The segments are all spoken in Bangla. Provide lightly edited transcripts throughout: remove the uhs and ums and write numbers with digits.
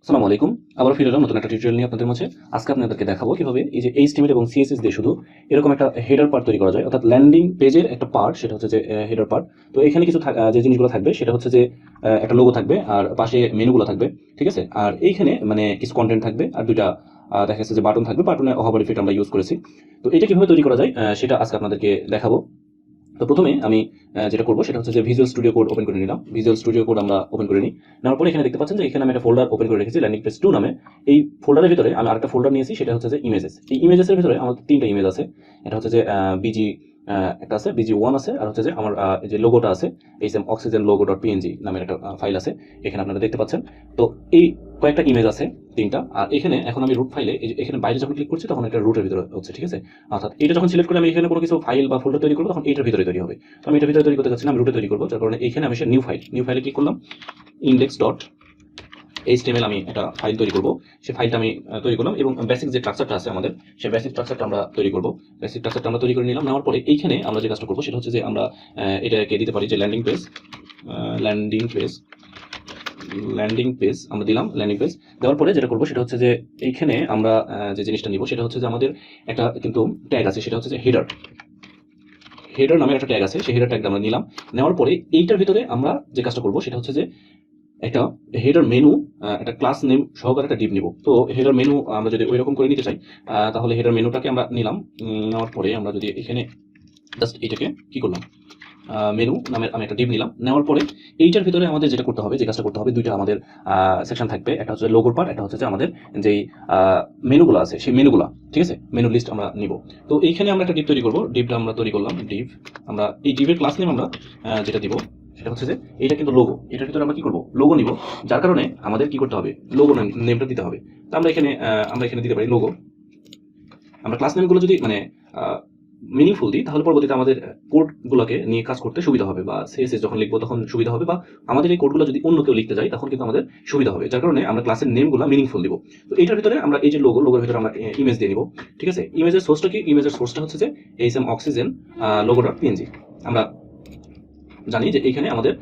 আসসালামু আলাইকুম। আবার ফিরে এলাম নতুন একটা টিউটোরিয়াল নিয়ে আপনাদের মাঝে। আজকে আপনাদেরকে দেখাবো কিভাবে এই যে HTML এবং CSS দিয়ে শুধু এরকম একটা হেডার পার্ট তৈরি করা যায়, অর্থাৎ ল্যান্ডিং পেজের একটা পার্ট, সেটা হচ্ছে যে হেডার পার্ট। তো এখানে কিছু যে জিনিসগুলো থাকবে সেটা হচ্ছে যে একটা লোগো থাকবে আর পাশে মেনুগুলো থাকবে, ঠিক আছে। আর এইখানে মানে কিছু কন্টেন্ট থাকবে আর দুইটা দেখা যাচ্ছে যে বাটন থাকবে। বাটনে হোভার ইফেক্ট আমরা ইউজ করেছি। তো এটা কিভাবে তৈরি করা যায় সেটা আজকে আপনাদেরকে দেখাবো। তো প্রথমে আমি যেটা করবো সেটা হচ্ছে যে ভিজুয়াল স্টুডিও কোড ওপেন করে নিলাম। ভিজুয়াল স্টুডিও কোড আমরা ওপেন করে নিই। নেওয়ার পরে এখানে দেখতে পাচ্ছেন যে এখানে আমি একটা ফোল্ডার ওপেন করে রেখেছি, ল্যান্ডিং পেজ 2 নামে। এই ফোল্ডারের ভিতরে আমি আরেকটা ফোল্ডার নিয়েছি, সেটা হচ্ছে যে ইমেজেস। এই ইমেজেসের ভিতরে আমার তিনটা ইমেজ আছে। এটা হচ্ছে যে বিজি একটা আছে, BG1 আছে, আর হচ্ছে যে আমার এই যে লোগোটা আছে, HMoxygen logo.png নামের একটা ফাইল আছে, এখানে আপনারা দেখতে পাচ্ছেন। তো এই কয়েকটা ইমেজ আছে, তিনটা। আর এখানে এখন আমি রুট ফাইলে এখানে বাইরে যখন ক্লিক করছি তখন একটা রুটের ভিতরে হচ্ছে, ঠিক আছে। অর্থাৎ এটা যখন সিলেক্ট করে আমি এখানে কোনো কিছু ফাইল বা ফোল্ডার তৈরি করবো তখন এটার ভিতরে তৈরি হবে। তো আমি এটার ভিতরে তৈরি করতে চাচ্ছি না, আমি রুটে তৈরি করবো। যার কারণে এখানে আমি নিউ ফাইলে ক্লিক করলাম, index.html আমি একটা ফাইল তৈরি করব। সেই ফাইলটা আমি তৈরি করলাম এবং বেসিক যে স্ট্রাকচারটা আছে আমাদের, সেই বেসিক স্ট্রাকচারটা আমরা তৈরি করব। বেসিক স্ট্রাকচারটা আমরা তৈরি করে নিলাম। নেওয়ার পরে এইখানে আমরা যে কাজটা করবো সেটা হচ্ছে যে আমরা এটাকে দিতে পারি যে ল্যান্ডিং পেজ আমরা দিলাম। ল্যান্ডিং পেজ দেওয়ার পরে যেটা করবো সেটা হচ্ছে যে এইখানে আমরা যে জিনিসটা নিব সেটা হচ্ছে যে আমাদের একটা কিন্তু ট্যাগ আছে, সেটা হচ্ছে যে হেডার নামের একটা ট্যাগ আছে। সেই হেডার ট্যাগটা আমরা নিলাম। নেওয়ার পরে এইটার ভিতরে আমরা যে কাজটা করবো সেটা হচ্ছে যে একটা হেডার মেনু, একটা ক্লাস নেম সহকারে একটা ডিভ নিব। তো হেডার মেনু আমরা যদি ওই রকম করে নিতে চাই তাহলে হেডার মেনুটাকে আমরা নিলাম। নেওয়ার পরে আমরা যদি এখানে জাস্ট এইটাকে কি করলাম, মেনু নামের আমি একটা ডিভ নিলাম। নেওয়ার পরে এইটার ভিতরে আমাদের যেটা করতে হবে, যে কাজটা করতে হবে, দুইটা আমাদের সেকশন থাকবে। একটা হচ্ছে লোগোর পার্ট, একটা হচ্ছে যে আমাদের যেই মেনুগুলো আছে সেই মেনুগুলা, ঠিক আছে, মেনু লিস্ট আমরা নিব। তো এইখানে আমরা একটা ডিভ তৈরি করবো। ডিভটা আমরা তৈরি করলাম, ডিভ। আমরা এই ডিভের ক্লাস নেম আমরা যেটা দিব সেটা হচ্ছে যে এটা কিন্তু লোগো। এটার ভিতরে আমরা কি করবো, লোগো নিব। যার কারণে আমাদের কি করতে হবে, লোগো নেমটা দিতে হবে। তো আমরা এখানে দিতে পারি লোগো। আমরা ক্লাস নেমগুলো যদি মানে মিনিংফুল দিই তাহলে পরবর্তীতে আমাদের কোডগুলোকে নিয়ে কাজ করতে সুবিধা হবে, বা সিএসএস যখন লিখবো তখন সুবিধা হবে, বা আমাদের এই কোডগুলো যদি অন্য কেউ লিখতে যায় তখন কিন্তু আমাদের সুবিধা হবে। যার কারণে আমরা ক্লাসের নেমগুলো মিনিংফুল দিব। তো এটার ভিতরে আমরা এই যে লোগোর ভিতরে আমরা ইমেজ দিয়ে নিব, ঠিক আছে। ইমেজের সোর্সটা কি, ইমেজের সোর্সটা হচ্ছে যে HMoxygen logo.png। আমরা জানি যে এইখানে আমাদের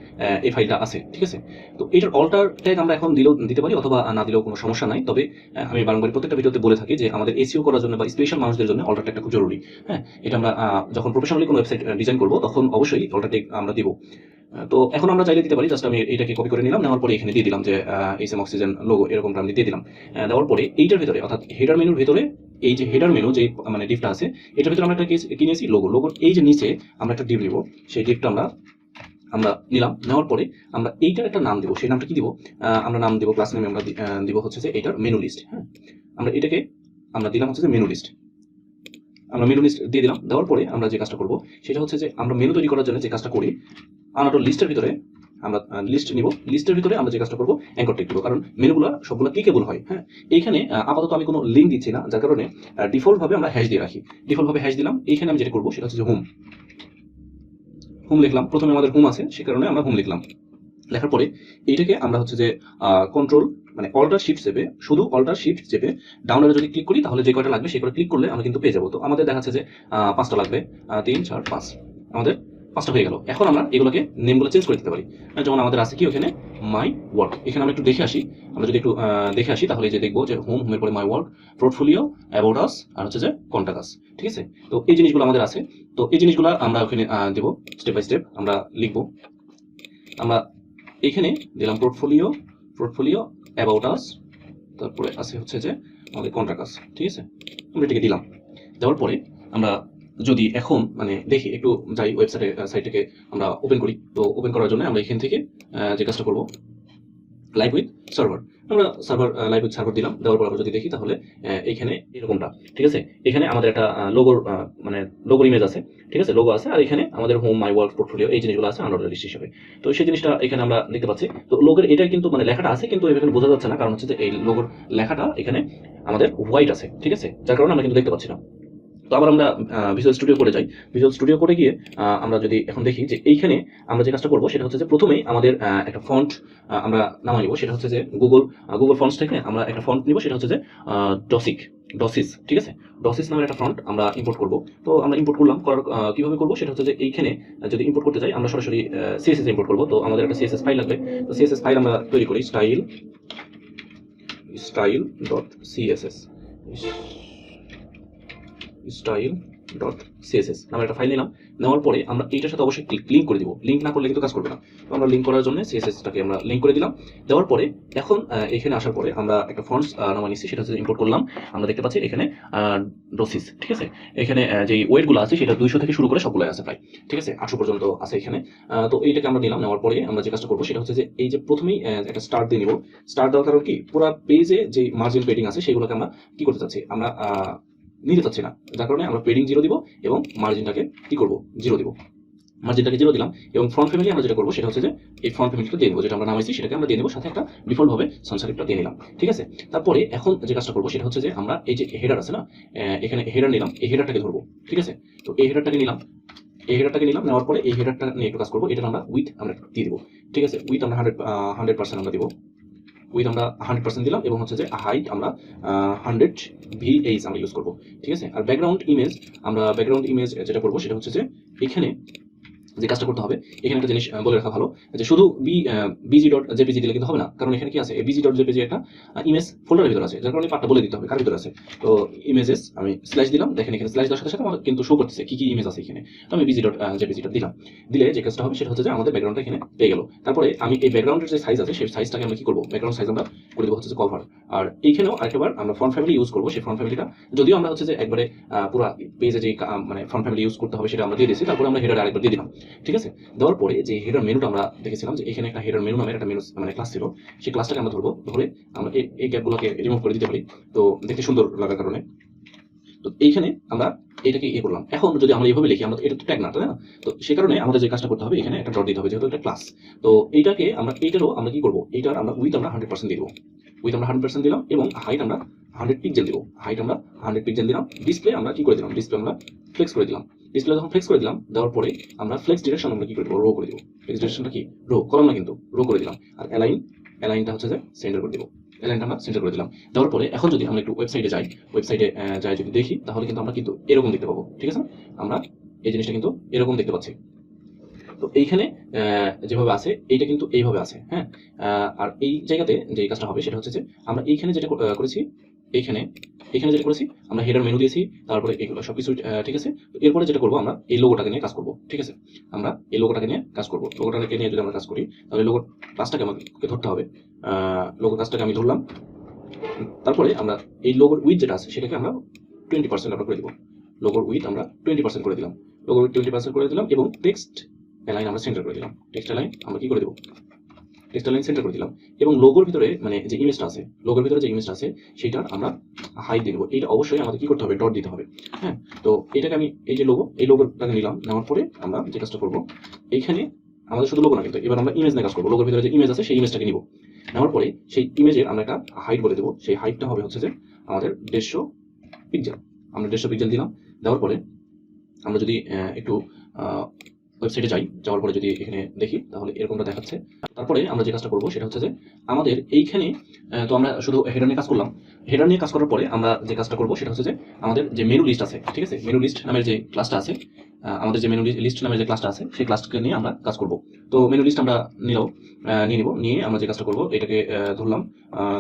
এই ফাইলটা আছে, ঠিক আছে। তো এটার অল্টার ট্যাগ আমরা এখন দিতে পারি, অথবা না দিলেও কোনো সমস্যা নাই। তবে আমি বারংবার প্রত্যেকটা ভিডিওতে বলে থাকি যে আমাদের এসইও করার জন্য বা স্পেশাল মানুষদের জন্য অল্টার ট্যাগটা খুব জরুরি। হ্যাঁ, এটা আমরা যখন প্রফেশনালি কোনো ওয়েবসাইট ডিজাইন করবো তখন অবশ্যই অল্টার ট্যাগ আমরা দিব। তো এখন আমরা চাইলে দিতে পারি। জাস্ট আমি এটাকে কপি করে নিলাম, নেওয়ার পরে এখানে দিয়ে দিলাম যে HMoxygen লোগো, এরকমটা আমি দিয়ে দিলাম। দেওয়ার পরে এইটার ভিতরে অর্থাৎ হেডার মেনুর ভিতরে এই যে হেডার মেনু যে মানে ডিভটা আছে এটার ভিতরে আমরা একটা কি নিয়েছি, লোগোর এই যে নিচে আমরা একটা ডিভ নিব। সেই ডিভটা আমরা নিলাম। নেওয়ার পরে আমরা এইটার একটা নাম দিব। সেই নামটা কি দিব, আমরা নাম দিব, ক্লাস নেমে আমরা দিব হচ্ছে যে এইটার মেনু লিস্ট। হ্যাঁ, আমরা এটাকে আমরা দিলাম হচ্ছে যে মেনু লিস্ট। আমরা মেনু লিস্ট দিয়ে দিলাম। দেওয়ার পরে আমরা যে কাজটা করব সেটা হচ্ছে যে আমরা মেনু তৈরি করার জন্য যে কাজটা করি, আনাটো লিস্টের ভিতরে আমরা লিস্ট নিব। লিস্টের ভিতরে আমরা যে কাজটা করবো, অ্যাঙ্কর টেক দিব, কারণ মেনুগুলো সবগুলো ক্লিকেবল হয়। হ্যাঁ, এইখানে আপাতত আমি কোনো লিঙ্ক দিচ্ছি না, যার কারণে ডিফল্ট ভাবে আমরা হ্যাশ দিয়ে রাখি। ডিফল্ট ভাবে হ্যাশ দিলাম। এইখানে আমি যেটা করবো সেটা হচ্ছে যে হোম লিখলাম। প্রথমে আমাদের হোম আছে, সে কারণে আমরা হোম লিখলাম। লেখার পরে এইটাকে আমরা হচ্ছে যে কন্ট্রোল মানে অল্টার শিফট চেপে ডাউন এর যদি ক্লিক করি তাহলে যে কয়টা লাগবে সেই কয়টা ক্লিক করলে আমরা কিন্তু পেয়ে যাবো। তো আমাদের দেখাচ্ছে যে 5টা লাগবে, 3 4 5, আমাদের 5টা হয়ে গেল। এখন আমরা এগুলোকে নেমগুলো চেঞ্জ করে দিতে পারি। যেমন আমাদের আছে কি ওখানে মাই ওয়ার্ক। এখানে আমরা একটু দেখে আসি। আমরা যদি একটু দেখে আসি তাহলে যে দেখবো যে হোমের পরে my work, portfolio, about us, আর হচ্ছে যে কন্টাক্ট আস, ঠিক আছে। তো এই জিনিসগুলো আমাদের আছে। তো এই জিনিসগুলো আমরা ওখানে দেবো, স্টেপ বাই স্টেপ আমরা লিখবো। আমরা এখানে দিলাম পোর্টফোলিও, অ্যাবাউট আস, তারপরে আছে হচ্ছে যে আমাদের কন্ট্রাক্ট আস, ঠিক আছে। আমরা এটাকে দিলাম। দেওয়ার পরে আমরা যদি এখন মানে দেখি একটু যাই সাইটটাকে আমরা ওপেন করি। তো ওপেন করার জন্য আমরা এখান থেকে যে কাজটা করবো, লাইভ উইথ সার্ভার, আমরা লাইভ উইথ সার্ভার দিলাম। দেওয়ার পর আমরা যদি দেখি তাহলে এখানে এরকমটা, ঠিক আছে। এখানে আমাদের একটা লোগোর ইমেজ আছে, ঠিক আছে, লোগো আছে। আর এখানে আমাদের হোম, মাই ওয়ার্ক, পোর্টফোলিও এই জিনিসগুলো আছে আনঅর্ডার লিস্ট হিসেবে। তো সেই জিনিসটা এখানে আমরা দেখতে পাচ্ছি। তো লোগোর এটা কিন্তু মানে লেখাটা আছে কিন্তু এখানে বোঝা যাচ্ছে না, কারণ হচ্ছে যে এই লোগোর লেখাটা এখানে আমাদের হোয়াইট আছে, ঠিক আছে, যার কারণে আমরা কিন্তু দেখতে পাচ্ছি না। তো আবার আমরা ভিজুয়াল স্টুডিও করে যাই। ভিজুয়াল স্টুডিও করে গিয়ে আমরা যদি এখন দেখি যে এইখানে আমরা যে কাজটা করবো সেটা হচ্ছে যে প্রথমেই আমাদের একটা ফন্ট আমরা নামাই নিব। সেটা হচ্ছে যে গুগল ফন্টস থেকে আমরা একটা ফন্ট নিব, সেটা হচ্ছে যে ডসিস, ঠিক আছে। ডসিস নামের একটা ফন্ট আমরা ইম্পোর্ট করব। তো আমরা ইম্পোর্ট করলাম। কিভাবে করবো সেটা হচ্ছে যে এইখানে যদি ইম্পোর্ট করতে যাই আমরা সরাসরি সিএসএস ইম্পোর্ট করবো। তো আমাদের একটা সিএসএস ফাইল লাগবে। তো সিএসএস ফাইল আমরা তৈরি করি, style style dot CSS style dot CSS নামের একটা ফাইল নিলাম। নেওয়ার পরে আমরা এইটার সাথে অবশ্যই লিঙ্ক করে দিব। লিঙ্ক না করলে কিন্তু কাজ করবে না। তো আমরা লিঙ্ক করার জন্য সিএসএসটাকে আমরা লিঙ্ক করে দিলাম। দেওয়ার পরে এখন এখানে আসার পরে আমরা একটা ফন্টস নামা নিচ্ছি, সেটা হচ্ছে ইম্পোর্ট করলাম। আমরা দেখতে পাচ্ছি এখানে ডোসিস, ঠিক আছে। এখানে যে ওয়েটগুলো আছে সেটা 200 থেকে শুরু করে সবগুলো আছে প্রায়, ঠিক আছে, 800 পর্যন্ত আছে এখানে। তো এইটাকে আমরা নিলাম। নেওয়ার পরে আমরা যে কাজটা করবো সেটা হচ্ছে যে এই যে প্রথমেই একটা স্টার দিয়ে নিব। স্টার দেওয়ার কারণ কি, পুরো পেজে যে মার্জিন পেডিং আছে সেগুলোকে আমরা কি করতে চাচ্ছি, আমরা নিতে চাচ্ছি না। যার কারণে আমরা পেডিং 0 দিব এবং মার্জিনটাকে কি করব, 0 দিব। মার্জিনটাকে 0 দিলাম এবং ফ্রন্ট ফ্যামিলি আমরা যেটা করবো সেটা হচ্ছে যে এই ফ্রন্ট ফ্যামিলিটা দিয়ে দেবো, যেটা আমরা নামাইছি সেটাকে আমরা দিয়ে দেবো, সাথে একটা ডিফল্ট ভাবে সানসারিপটা দিয়ে নিলাম, ঠিক আছে। তারপরে এখন যে কাজটা করবো সেটা হচ্ছে যে আমরা এই যে হেডার আছে না, এখানে হেডার নিলাম, এই হেডারটাকে ধরবো, ঠিক আছে। তো এই হেডারটাকে নিলাম, নেওয়ার পরে এই হেডারটা নিয়ে একটু কাজ করবো। এটা আমরা উইথ আমরা দিয়ে দেবো, ঠিক আছে। উইথ আমরা 100% আমরা দিব। উইথ আমরা 100% দিলাম এবং হচ্ছে যে হাইট আমরা 100 VH আমরা ইউজ করব, ঠিক আছে। আর ব্যাকগ্রাউন্ড ইমেজ যেটা করবো সেটা হচ্ছে যে এখানে যে কাজটা করতে হবে, এখানে একটা জিনিস বলে রাখা ভালো, যে শুধু বিজি ডট জেপিজি দিলে কিন্তু হবে না। কারণ এখানে কি আছে, বিজি ডট জেপিজি একটা ইমেজ ফোল্ডারের ভিতরে আছে, যার কারণে পার্টটা বলে দিতে হবে কার ভিতরে আছে। তো ইমেজেস আমি স্ল্যাশ দিলাম, দেখেন এখানে স্ল্যাশ দেওয়ার সাথে সাথে আমার কিন্তু শো করতেছে কি কি ইমেজ আছে এখানে। তো আমি বিজি ডট জেপিজিটা দিলাম। দিলে যে কাজটা হবে সেটা হচ্ছে যে আমাদের ব্যাকগ্রাউন্ডটা এখানে পেয়ে গেল। তারপরে আমি এই ব্যাকগ্রাউন্ডের যে সাইজ আছে সেই সাইজটাকে আমরা কি করবো, ব্যাকগ্রাউন্ড সাইজ আমরা করে দেবো হচ্ছে যে কভার। আর এইখানেও আরেকবার আমরা ফ্রন্ট ফ্যামিলি ইউজ করবো। সেই ফ্রন্ট ফ্যামিলিটা যদিও আমরা হচ্ছে যে একবারে পুরো পেজে যে মানে ফ্রন্ট ফ্যামিলি ইউজ করতে হবে সেটা আমরা দিয়ে দিয়েছি। তারপরে আমরা হেডার আরেকবার দিয়ে দিলাম, ঠিক আছে। দেওয়ার পরে যে হেডার মেনুটা আমরা দেখেছিলাম যে এখানে একটা হেডার মেনু নামের একটা মেনু মানে ক্লাস ছিল, সেই ক্লাসটাকে আমরা ধরবো। ধরে আমরা এই গ্যাপগুলোকে রিমুভ করে দিতে পারি, তো দেখতে সুন্দর লাগার কারণে। তো এইখানে আমরা এটাকে করলাম। এখন যদি আমরা এইভাবে লিখি, আমরা এটা তো ট্যাগ না, তাই না? তো সেই কারণে আমাদের যে কাজটা করতে হবে, এখানে একটা ডট দিতে হবে, যেহেতু এটা ক্লাস। তো এইটাকে আমরা এইটারও আমরা কি করবো, এইটার আমরা উইথ আমরা 100% দিয়ে দেবো। উইথ আমরা 100% দিলাম এবং হাইট আমরা 100 পিক্সেল দিব। হাইট আমরা 100 পিক্সেল দিলাম। ডিসপ্লে আমরা কি করে দিলাম, ডিসপ্লে আমরা ফ্লেক্স করে দিলাম। ডিসপ্লে যখন ফ্লেক্স করে দিলাম, দেওয়ার পরে আমরা ফ্লেক্স ডিরেকশন আমরা কি করে দেবো, রো করে দেবো। ফ্লেক্স ডিরেকশনটা কি, রো কলাম না কিন্তু, রো করে দিলাম। আর অ্যালাইনটা হচ্ছে যে সেন্টার করে দেবো। অ্যালাইনটা আমরা সেন্টার করে দিলাম। দেওয়ার পরে এখন যদি আমরা একটু ওয়েবসাইটে যাই যদি দেখি, তাহলে কিন্তু আমরা কিন্তু এরকম দেখতে পাবো, ঠিক আছে। আমরা এই জিনিসটা কিন্তু এরকম দেখতে পাচ্ছি। তো এইখানে যেভাবে আছে এইটা কিন্তু এইভাবে আছে, হ্যাঁ। আর এই জায়গাতে যে কাজটা হবে সেটা হচ্ছে যে আমরা এইখানে যেটা করেছি, এখানে যেটা করেছি আমরা হেডার মেনু দিয়েছি, তারপরে এগুলো সবকিছু ঠিক আছে। তো এরপরে যেটা করবো, আমরা এই লোগোটাকে নিয়ে কাজ করবো, ঠিক আছে। আমরা এই লোগোটাকে নিয়ে কাজ করবো। লোগোটাকে নিয়ে যদি আমরা কাজ করি, তাহলে লোগোর কাজটাকে আমাকে ধরতে হবে। লোগোর কাজটাকে আমি ধরলাম। তারপরে আমরা এই লোগোর উইথ যেটা আছে সেটাকে আমরা 20% আমরা করে দিব। লোগোর উইথ আমরা 20% করে দিলাম। লোগোর 20% করে দিলাম এবং টেক্সট অ্যালাইন আমরা সেন্টার করে দিলাম। টেক্সট অ্যালাইন আমরা কি করে দেবো, টেক্সট অ্যালাইন সেন্টার করে দিলাম। এবং লোগোর ভিতরে মানে যে ইমেজটা আছে, লোগোর ভিতরে যে ইমেজটা আছে সেটার আমরা হাইট দিয়ে দেবো। এটা অবশ্যই আমাদের কি করতে হবে, ডট দিতে হবে, হ্যাঁ। তো এটাকে আমি এই যে এই লোগোটাকে নিলাম। নেওয়ার পরে আমরা যে কাজটা করবো, এইখানে আমাদের শুধু লোগো না কিন্তু, এবার আমরা ইমেজ নিয়ে কাজ করবো। লোগোর ভিতরে যে ইমেজ আছে সেই ইমেজটাকে নিব। নেওয়ার পরে সেই ইমেজের আমরা একটা হাইট বলে দেবো। সেই হাইটটা হবে হচ্ছে যে আমাদের 150 পিক্সেল। আমরা 150 পিক্সেল দিলাম। দেওয়ার পরে আমরা যদি একটু ওয়েবসাইটে যাওয়ার পরে যদি এখানে দেখি, তাহলে এরকমটা দেখাচ্ছে। তারপরে আমরা যে কাজটা করবো সেটা হচ্ছে যে আমাদের এইখানে তো আমরা শুধু হেডার নিয়ে কাজ করলাম। হেডার নিয়ে কাজ করার পরে আমরা যে কাজটা করবো সেটা হচ্ছে যে আমাদের যে মেনু লিস্ট আছে, ঠিক আছে, মেনু লিস্ট নামের যে ক্লাসটা আছে, আমাদের যে মেনু লিস্ট নামের যে ক্লাসটা আছে সেই ক্লাসকে নিয়ে আমরা কাজ করব। তো মেনু লিস্ট আমরা নিয়ে আমরা যে কাজটা করবো এটাকে ধরলাম।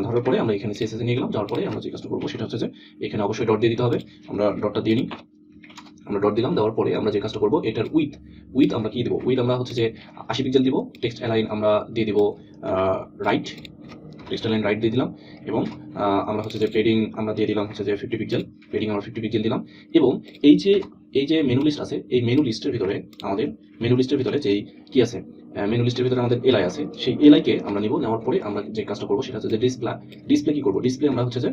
ধরার পরে আমরা এখানে সিএসএস নিয়ে গেলাম। যাওয়ার পরে আমরা যে কাজটা করবো সেটা হচ্ছে যে এখানে অবশ্যই ডট দিয়ে দিতে হবে। আমরা ডটটা দিয়ে নিই। আমরা ডট দিলাম। দেওয়ার পরে আমরা যে কাজটা করবো, এটার উইথ আমরা কি দেবো, উইথ আমরা হচ্ছে যে 80 পিক্সেল দিব। টেক্সট অ্যালাইন আমরা দিয়ে দিব রাইট, টেক্সট অ্যালাইন রাইট দিয়ে দিলাম। এবং আমরা হচ্ছে যে পেডিং আমরা দিয়ে দিলাম হচ্ছে যে 50 পিক্সেল। পেডিং আমরা 50 পিক্সেল দিলাম। এবং এই যে মেনু লিস্ট আছে, এই মেনু লিস্টের ভিতরে যেই কি আছে, মেনু লিস্টের ভিতরে আমাদের এলআই আছে। সেই এলআইকে আমরা নিব। নেওয়ার পরে আমরা যে কাজটা করবো সেটা হচ্ছে যে ডিসপ্লে কি করবো, ডিসপ্লে আমরা হচ্ছে যে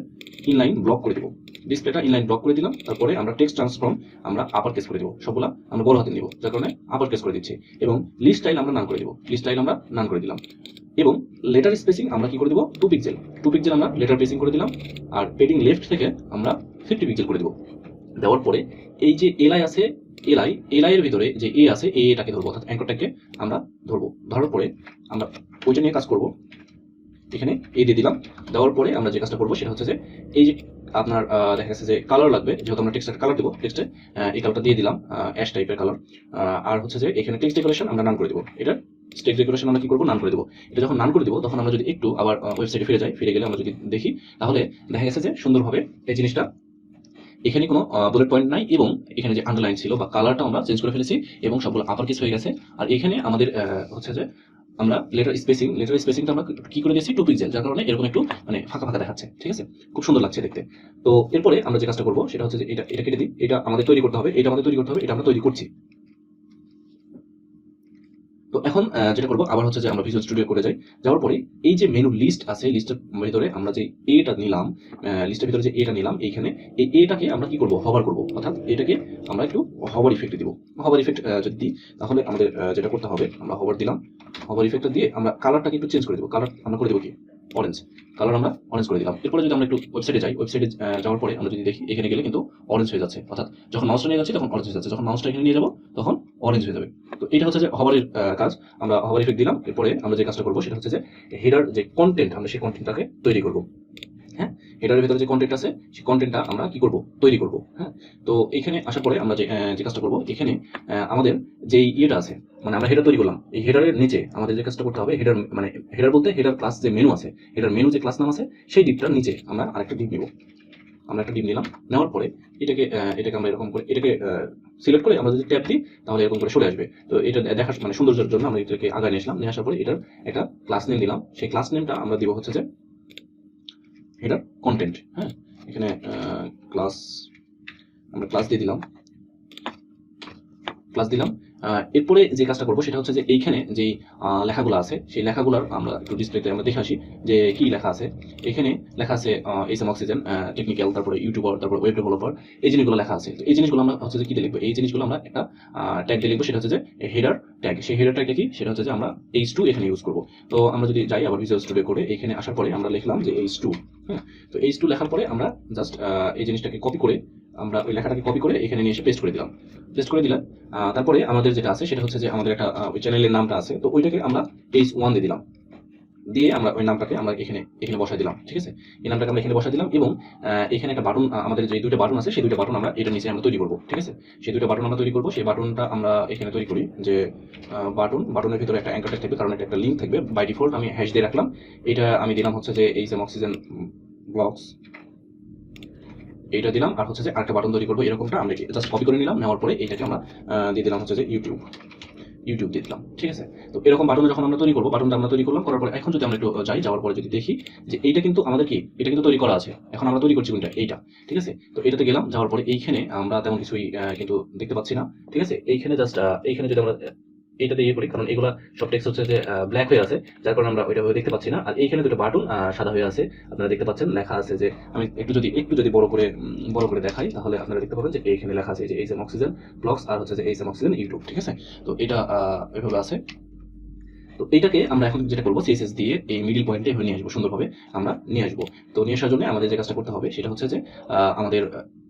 ইনলাইন ব্লক করে দেবো। ডিসপ্লেটা ইনলাইন ব্লক করে দিলাম। তারপরে আমরা টেক্সট ট্রান্সফর্ম আমরা আপার কেস করে দেবো। সবগুলা আমরা বড় হাতে নিব, যার কারণে আপার কেস করে দিচ্ছি। এবং লিস্ট স্টাইল আমরা নান করে দেবো। লিস্ট স্টাইল আমরা নান করে দিলাম। এবং লেটার স্পেসিং আমরা কি করে দেবো, 2 পিক্সেল আমরা লেটার স্পেসিং করে দিলাম। আর পেডিং লেফট থেকে আমরা 50 পিক্সেল করে দেবো। দেওয়ার পরে এই যে এলআই আছে, এলআই এর ভিতরে যে এ আছে, এটাকে ধরবো, অর্থাৎ অ্যাঙ্করটাকে আমরা ধরবো। ধরার পরে আমরা ওইটা নিয়ে কাজ করব। এখানে এই দিয়ে দিলাম। দেওয়ার পরে আমরা যে কাজটা করবো সেটা হচ্ছে যে এই যে আপনার দেখা যাচ্ছে যে কালার লাগবে, যেহেতু আমরা টেক্সটের কালার দেবো, টেক্সটে এই কালারটা দিয়ে দিলাম, অ্যাশ টাইপের কালার। আর হচ্ছে যে এখানে টেক্সট ডেকোরেশন আমরা নান করে দেবো। এটা স্ট্যাক ডেকোরেশন আমরা কি করবো, নান করে দেবো। এটা যখন নান করে দেবো তখন আমরা যদি একটু আবার ওয়েবসাইটে ফিরে যাই, ফিরে গেলে আমরা যদি দেখি তাহলে দেখা গেছে যে সুন্দরভাবে এই জিনিসটা, এখানে কোনো বুলেট পয়েন্ট নাই এবং এখানে যে আন্ডারলাইন ছিল বা কালারটা আমরা চেঞ্জ করে ফেলেছি এবং সবগুলো আপার কেস হয়ে গেছে। আর এখানে আমাদের হচ্ছে যে আমরা লেটার স্পেসিংটা আমরা কি করে দিয়েছি 2 পিক্সেল, যার কারণে এরকম একটু মানে ফাঁকা ফাঁকা দেখাচ্ছে, ঠিক আছে, খুব সুন্দর লাগছে দেখতে। তো এরপরে আমরা যে কাজটা করবো সেটা হচ্ছে যে এটা কেটে দিই, এটা আমাদের তৈরি করতে হবে, এটা আমাদের তৈরি করতে হবে, এটা আমরা তৈরি করছি। তো এখন যেটা করবো আবার হচ্ছে যে আমরা ভিজুয়াল স্টুডিও করে যাই, যাওয়ার পরে এই যে মেনু লিস্ট আছে, লিস্টের ভিতরে আমরা যে এটা নিলাম, লিস্টের ভিতরে যে এটা নিলাম, এইখানে এই এটাকে আমরা কি করব, হভার করব, অর্থাৎ এটাকে আমরা একটু হভার ইফেক্ট দিব। হভার ইফেক্ট যদি দিই তাহলে আমাদের যেটা করতে হবে, আমরা হভার দিলাম, হভার ইফেক্টটা দিয়ে আমরা কালারটাকে একটু চেঞ্জ করে দেবো। কালার আমরা করে দেবো কি, অরেঞ্জ কালার আমরা অরেঞ্জ করে দিলাম। এরপরে যদি আমরা একটু ওয়েবসাইটে যাই, ওয়েবসাইটে যাওয়ার পরে আমরা যদি দেখি এখানে গেলে কিন্তু অরেঞ্জ হয়ে যাচ্ছে, অর্থাৎ যখন মাউসটা নিয়ে যাচ্ছি তখন অরেঞ্জ হয়ে যাচ্ছে, যখন মাউসটা এখানে নিয়ে যাবো তখন অরেঞ্জ হয়ে যাবে। তো এটা হচ্ছে যে হভারের কাজ। আমরা হভার ইফেক্ট দিলাম, এরপরে আমরা যে কাজটা করবো সেটা হচ্ছে যে হেডার যে কন্টেন্ট, আমরা সেই কন্টেন্টটাকে তৈরি করবো। হ্যাঁ, হেডারের ভিতরে যে কন্টেন্ট আছে সেই কন্টেন্টটা আমরা কি করব, তৈরি করব। হ্যাঁ, তো এখানে আসার পরে আমরা যে কাজটা করব, এখানে আমাদের যেই ইয়েটা আছে, মানে আমরা হেডার তৈরি করলাম, এই হেডারের নিচে আমাদের যে কাজটা করতে হবে, হেডার মানে হেডার বলতে হেডার ক্লাস যে মেনু আছে, হেডার মেনু যে ক্লাস নাম আছে সেই ডিপটার নিচে আমরা আরেকটা ডিপ নিব। আমরা একটা ডিপ নিলাম, নেওয়ার পরে এটাকে আমরা এরকম করে এটাকে সিলেক্ট করে আমরা যদি ট্যাপ দিই তাহলে এরকম করে সরে আসবে। তো এটা দেখার মানে সৌন্দর্যের জন্য আমরা এটাকে আগায় নিয়ে আসলাম, নিয়ে আসার পরে এটার একটা ক্লাস নেম দিলাম। সেই ক্লাস নেমটা আমরা দিব হচ্ছে যে হেডার কন্টেন্ট। হ্যাঁ, এখানে ক্লাস আমরা ক্লাস দিলাম। এরপরে যে কাজটা করবো সেটা হচ্ছে যে এইখানে যেই লেখাগুলো আছে সেই লেখাগুলোর আমরা একটু ডিসপ্লেতে আমরা দেখে আসি যে কি লেখা আছে। এখানে লেখা আছে HMoxygen টেকনিক্যাল, তারপরে ইউটিউবার, তারপরে ওয়েব ডেভেলপার, এই জিনিসগুলো লেখা আছে। তো এই জিনিসগুলো আমরা হচ্ছে যে কি লিখবো, এই জিনিসগুলো আমরা একটা ট্যাগ দিয়ে লিখবো, সেটা হচ্ছে যে হেডার ট্যাগ। সেই হেডার ট্যাগটা কি, সেটা হচ্ছে যে আমরা H2 এখানে ইউজ করবো। তো আমরা যদি যাই আবার ভিজুয়াল স্টুডিও করে এখানে আসার পরে আমরা লিখলাম যে H2। হ্যাঁ, তো H2 লেখার পরে আমরা জাস্ট এই জিনিসটাকে কপি করে, আমরা ওই লেখাটাকে কপি করে এখানে নিয়ে এসে পেস্ট করে দিলাম। পেস্ট করে দিলাম, তারপরে আমাদের যেটা আছে সেটা হচ্ছে যে আমাদের একটা ওই চ্যানেলের নামটা আছে, তো ওইটাকে আমরা H1 দিয়ে দিলাম, দিয়ে আমরা ওই নামটাকে আমরা এখানে বসাই দিলাম। ঠিক আছে, এই নামটাকে আমরা এখানে বসাই দিলাম এবং এখানে একটা বাটন, আমাদের যে দুইটা বাটন আছে সেই দুইটা বাটন আমরা এটার নিচে আমরা তৈরি করবো। ঠিক আছে, সেই দুইটা বাটন আমরা তৈরি করবো। সেই বাটনটা আমরা এখানে তৈরি করি যে বাটনের ভিতরে একটা অ্যাঙ্কার ট্যাগ থাকবে, কারণ এটা একটা লিঙ্ক থাকবে। বাই ডিফল্ট আমি হ্যাশ দিয়ে রাখলাম, এটা আমি দিলাম হচ্ছে যে HMoxygen ব্লগস, এইটা দিলাম। আর হচ্ছে যে আরেকটা বাটন তৈরি করবো এরকমটা, আমরা জাস্ট কপি করে নিলাম, নেওয়ার পরে এইটাকে আমরা দিয়ে দিলাম হচ্ছে যে ইউটিউব দিয়ে দিলাম। ঠিক আছে, তো এরকম বাটন যখন আমরা তৈরি করবো, বাটনটা আমরা তৈরি করলাম, করার পরে এখন যদি আমরা একটু যাওয়ার পরে যদি দেখি যে এইটা কিন্তু আমাদের কি, এটা কিন্তু তৈরি করা আছে, এখন আমরা তৈরি করছি কোনটা, এইটা। ঠিক আছে, তো এটাতে গেলাম, যাওয়ার পরে এইখানে আমরা তেমন কিছুই কিন্তু দেখতে পাচ্ছি না। ঠিক আছে, এইখানে জাস্ট এইখানে যদি আমরা এইটাতে ইয়ে করি, কারণ এগুলা সব টেক্সট হচ্ছে যে ব্ল্যাক হয়ে আছে, যার কারণে আমরা ওইটা দেখতে পাচ্ছি না। আর এইখানে দুটো বাটন সাদা হয়ে আছে, আপনারা দেখতে পাচ্ছেন, লেখা আছে যে, আমি একটু যদি বড় করে দেখাই তাহলে আপনারা দেখতে পাবেন যে এইখানে লেখা আছে যে HMoxygen ব্লগস আর হচ্ছে যে HMoxygen ইউটিউব। ঠিক আছে, তো এটা এভাবে আছে। তো এইটাকে আমরা এখন যেটা করবো, সিএসএস দিয়ে এই মিডল পয়েন্টে নিয়ে আসবো, সুন্দরভাবে আমরা নিয়ে আসবো। তো নিয়ে আসার জন্য আমাদের যে কাজটা করতে হবে সেটা হচ্ছে যে আমাদের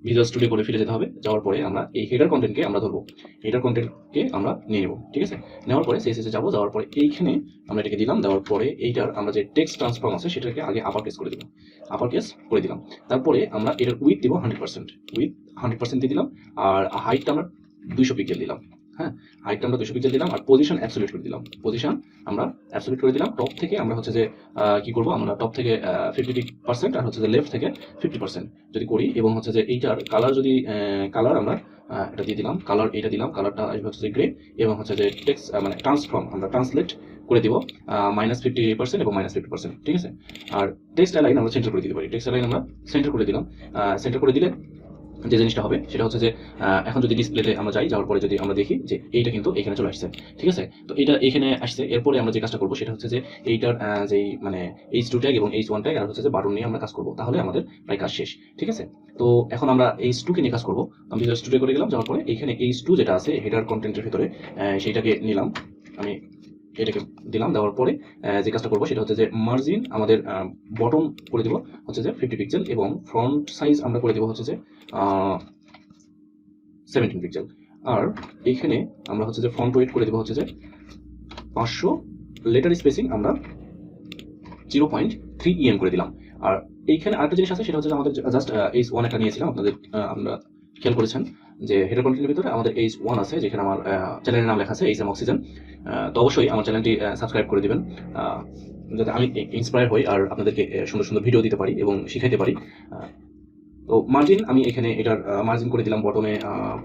ভিজুয়াল স্টুডিও করে ফিরে যেতে হবে। যাওয়ার পরে আমরা এই হেডার কন্টেন্টকে আমরা ধরবো, হেডার কন্টেন্টকে আমরা নিয়ে নেবো। ঠিক আছে, নেওয়ার পরে সিএসএস যাবো, যাওয়ার পরে এইখানে আমরা এটাকে দিলাম, দেওয়ার পরে এইটার আমরা যে টেক্সট ট্রান্সফর্ম আছে সেটাকে আগে আপার কেস করে দিলাম। তারপরে আমরা এটার উইথ দিব 100% দিয়ে দিলাম। আর হাইটটা আমরা 200 পিক্সেল দিলাম। হ্যাঁ, হাইটটা আমরা 200 পিক্সেল দিলাম। আর পজিশন অ্যাবসলিউট করে দিলাম, টপ থেকে আমরা হচ্ছে যে কি করবো, আমরা টপ থেকে 50% আর হচ্ছে যে লেফট থেকে 50% যদি করি, এবং হচ্ছে যে এইটার কালার যদি কালার আমরা এটা দিয়ে দিলাম, এটা দিলাম, কালারটা হচ্ছে যে গ্রে, এবং হচ্ছে যে টেক্সট মানে ট্রান্সফর্ম আমরা ট্রান্সলেট করে দিব -50% এবং -50%। ঠিক আছে, আর টেক্সট অ্যালাইন আমরা সেন্টার করে দিতে পারি, টেক্সট অ্যালাইন আমরা সেন্টার করে দিলাম। সেন্টার করে দিলে যে জিনিসটা হবে সেটা হচ্ছে যে এখন যদি ডিসপ্লেতে আমরা যাওয়ার পরে যদি আমরা দেখি যে এইটা কিন্তু এখানে চলে আসছে। ঠিক আছে, তো এটা এখানে আসছে। এরপরে আমরা যে কাজটা করবো সেটা হচ্ছে যে এইটার যেই মানে H2 ট্যাগ এবং H1 ট্যাগ আর হচ্ছে যে বাটন নিয়ে আমরা কাজ করবো, তাহলে আমাদের প্রায় কাজ শেষ। ঠিক আছে, তো এখন আমরা H2 কে নিয়ে কাজ করবো। আমি ভিজুয়াল স্টুডিও করে গেলাম, যাওয়ার পরে এইখানে H2 যেটা আছে হেডার কন্টেন্টের ভিতরে সেইটাকে নিলাম, আমি এটাকে দিলাম। দেওয়ার পরে যে কাজটা করবো সেটা হচ্ছে যে মার্জিন আমাদের বটম করে দিব হচ্ছে যে 50 পিক্সেল, এবং ফ্রন্ট সাইজ আমরা করে দিব হচ্ছে যে 17 পিক্সেল। আর এইখানে আমরা হচ্ছে যে ফন্ট ওয়েট করে দিব হচ্ছে যে 500, লেটার স্পেসিং আমরা 0.3 EM করে দিলাম। আর এইখানে আরেকটা জিনিস আছে, সেটা হচ্ছে যে আমাদের জাস্ট H1 একটা নিয়েছিলাম, আমরা খেয়াল করেছেন যে হেডার কন্টেন্টের ভিতরে আমাদের H1 আছে, যেখানে আমার চ্যানেলের নাম লেখা আছে HMoxygen। তো অবশ্যই আমার চ্যানেলটি সাবস্ক্রাইব করে দিবেন, যাতে আমি ইন্সপায়ার হই আর আপনাদেরকে সুন্দর সুন্দর ভিডিও দিতে পারি এবং শিখাইতে পারি। তো মার্জিন আমি এখানে এটার মার্জিন করে দিলাম বটমে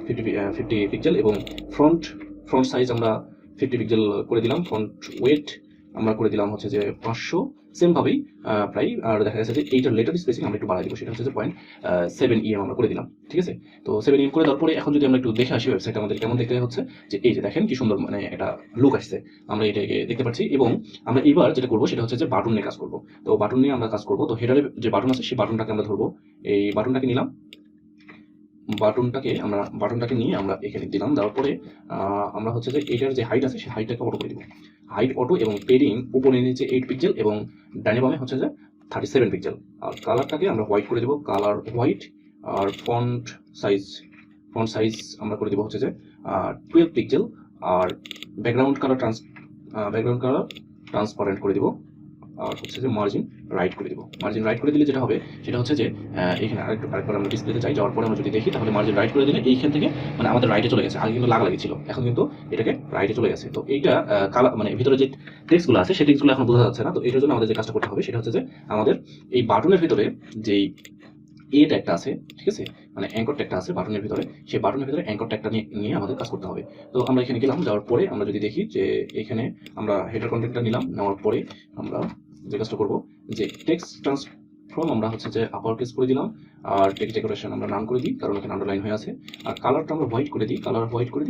50 পিক্সেল, এবং ফ্রন্ট ফ্রন্ট সাইজ আমরা 50 পিক্সেল করে দিলাম। ফ্রন্ট ওয়েট আমরা করে দিলাম হচ্ছে যে 500, সেম ভাবেই প্রায়। আর দেখা যাচ্ছে যে এইটার লেটার স্পেসিং আমরা একটু বাড়াই দিব, সেটা হচ্ছে যে 0.7 আমরা করে দিলাম। ঠিক আছে, তো 7 করে দেওয়ার পরে এখন যদি আমরা একটু দেখে আসি ওয়েবসাইট আমাদের কেমন দেখতে হচ্ছে, যে এই যে দেখেন কি সুন্দর মানে একটা লুক আসছে, আমরা এটাকে দেখতে পাচ্ছি। এবং আমরা এবার যেটা করবো সেটা হচ্ছে যে বাটন নিয়ে কাজ করবো। তো বাটন নিয়ে আমরা কাজ করবো, তো হেডারে যে বাটন আছে সেই বাটনটাকে আমরা ধরবো, এই বাটনটাকে নিলাম। বাটনটাকে নিয়ে আমরা এখানে দিলাম, দেওয়ার পরে আমরা হচ্ছে যে এটার যে হাইট আছে সেই হাইটটাকে অটো করে দিব। হাইট অটো, এবং পেডিং উপরে নিচে 8 পিক্সেল এবং ডানে বামে হচ্ছে যে 37 পিক্সেল। আর কালারটাকে আমরা হোয়াইট করে দেব, কালার হোয়াইট। আর ফন্ট সাইজ আমরা করে দেব হচ্ছে যে 12 পিক্সেল। আর ব্যাকগ্রাউন্ড কালার ট্রান্সপারেন্ট করে দিব। আর হচ্ছে যে মার্জিন রাইট করে দিব। মার্জিন রাইট করে দিলে যেটা হবে সেটা হচ্ছে যে এখানে আরেকবার আমরা ডিসপ্লেতে যাই, যাওয়ার পরে আমরা যদি দেখি তাহলে মার্জিন রাইট করে দিলে এইখান থেকে মানে আমাদের রাইটে চলে গেছে। আগে কিন্তু লাগালাগি ছিল, এখন কিন্তু এটাকে রাইটে চলে গেছে। তো এইটা কালার মানে ভিতরে যে টেক্সটগুলো আছে সেই টেক্সটগুলো এখন বোঝা যাচ্ছে না। তো এটার জন্য আমাদের যে কাজটা করতে হবে সেটা হচ্ছে যে আমাদের এই বাটনের ভিতরে যেই ট্যাগটা আছে, ঠিক আছে, মানে অ্যাঙ্কর ট্যাগটা আছে বাটনের ভিতরে, সেই বাটনের ভিতরে অ্যাঙ্কর ট্যাগটা নিয়ে আমাদের কাজ করতে হবে। তো আমরা এখানে গেলাম, যাওয়ার পরে আমরা যদি দেখি যে এখানে আমরা হেডার কন্টেন্টটা নিলাম, নেওয়ার পরে আমরা যে কাজটা করবো যে টেক্সট ট্রান্সফর্ম আমরা হচ্ছে যে আপার কেস করে দিলাম। আর টেক্সট ডেকোরেশন আমরা নাম করে দিই, কারণ এখানে আন্ডারলাইন হয়ে আছে। আর কালারটা আমরা হোয়াইট করে দিই,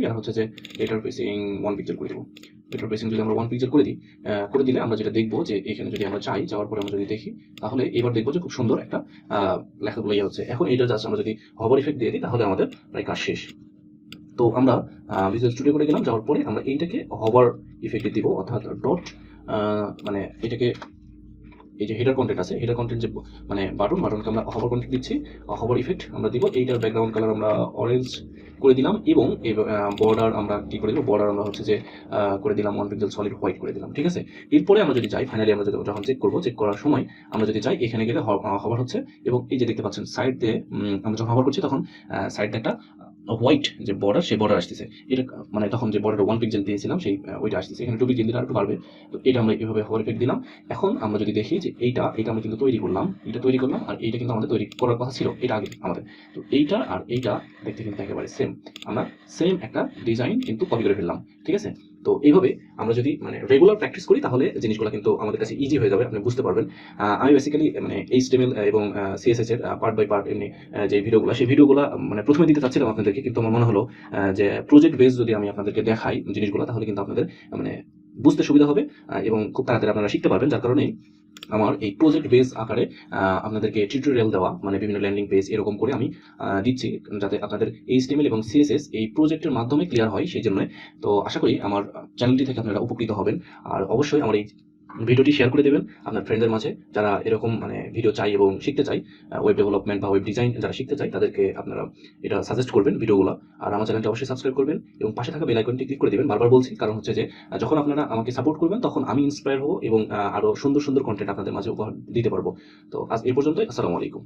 আর হচ্ছে যে লেটার স্পেসিং 1 পিক্সেল করে দেবো। লেটার স্পেসিং যদি আমরা 1 পিক্সেল করে দিই, করে দিলে আমরা যেটা দেখবো যে এখানে যদি আমরা যাই, যাওয়ার পরে আমরা যদি দেখি তাহলে এবার দেখবো যে খুব সুন্দর একটা লেখাগুলো ইয়ে হচ্ছে। এখন এটা জাস্ট আমরা যদি হভার ইফেক্ট দিয়ে দিই তাহলে আমাদের প্রায় কাজ শেষ। তো আমরা ভিজুয়াল স্টুডিও করে গেলাম, যাওয়ার পরে আমরা এইটাকে হভার ইফেক্টে দিব, অর্থাৎ ডট মানে এটাকে এই যে হেডার কন্টেন্ট আছে, হেডার কন্টেন্ট যে মানে বাটনকে আমরা হভার কন্টেন্ট দিচ্ছি, হভার ইফেক্ট আমরা দিব। এইটার ব্যাকগ্রাউন্ড কালার আমরা অরেঞ্জ করে দিলাম, এবং বর্ডার আমরা কি করে দিব, বর্ডার আমরা হচ্ছে যে করে দিলাম 1 পিক্সেল সলিড হোয়াইট করে দিলাম। ঠিক আছে, এরপরে আমরা যদি যাই, ফাইনালি আমরা যখন চেক করবো, চেক করার সময় আমরা যদি যাই, এখানে গেলে হভার হচ্ছে, এবং এই যে দেখতে পাচ্ছেন সাইড দিয়ে আমরা যখন হভার করছি তখন সাইড দিয়ে একটা হোয়াইট যে বর্ডার, সেই বর্ডার আসতেছে। এটা মানে তখন যে বর্ডারটা 1 পিক্সেল দিয়েছিলাম সেই ওইটা আসতেছে। এখানে 2 পিক্সেল দিলে আর একটু বাড়বে। তো এটা আমরা এইভাবে হভার ইফেক্ট দিলাম। এখন আমরা যদি দেখি যে এইটা আমরা কিন্তু তৈরি করলাম, আর এইটা কিন্তু আমাদের তৈরি করার কথা ছিল এটা আগে আমাদের। তো এইটা আর এইটা দেখতে কিন্তু একেবারে সেম, আমরা সেম একটা ডিজাইন কিন্তু কপি করে ফেললাম। ঠিক আছে, তো এইভাবে আমরা যদি মানে রেগুলার প্র্যাকটিস করি তাহলে জিনিসগুলো কিন্তু আমাদের কাছে ইজি হয়ে যাবে, আপনি বুঝতে পারবেন। আমি বেসিক্যালি মানে HTML এবং CSS এর পার্ট বাই পার্ট এমনি যে ভিডিওগুলো, সেই ভিডিওগুলো মানে প্রথমে দিতে চাচ্ছিলাম আপনাদেরকে, কিন্তু আমার মনে হলো যে প্রজেক্ট বেস যদি আমি আপনাদেরকে দেখাই জিনিসগুলো তাহলে কিন্তু আপনাদের মানে বুঝতে সুবিধা হবে, এবং খুব তাড়াতাড়ি আপনারা শিখতে পারবেন। যার কারণে আমার এই প্রজেক্ট বেস আকারে আপনাদেরকে টিউটোরিয়াল দেওয়া, মানে বিভিন্ন ল্যান্ডিং পেজ এরকম করে আমি দিচ্ছি, যাতে আপনাদের HTML এবং CSS এই প্রজেক্টের মাধ্যমে ক্লিয়ার হয় সেই জন্য। তো আশা করি আমার চ্যানেলটি থেকে আপনারা উপকৃত হবেন। আর অবশ্যই আমার এই ভিডিওটি শেয়ার করে দেবেন আপনার ফ্রেন্ডদের মাঝে, যারা এরকম মানে ভিডিও চাই এবং শিখতে চাই, ওয়েব ডেভেলপমেন্ট বা ওয়েব ডিজাইন যারা শিখতে চাই তাদেরকে আপনারা এটা সাজেস্ট করবেন ভিডিওগুলো। আর আমার চ্যানেলটি অবশ্যই সাবস্ক্রাইব করবেন এবং পাশে থাকা বেল আইকনটি ক্লিক করে দেবেন। বারবার বলছি, কারণ হচ্ছে যে যখন আপনারা আমাকে সাপোর্ট করবেন তখন আমি ইন্সপায়ার হব এবং আরো সুন্দর সুন্দর কন্টেন্ট আপনাদের মাঝে উপহার দিতে পারবো। তো আজ এই পর্যন্তই, আসসালামু আলাইকুম।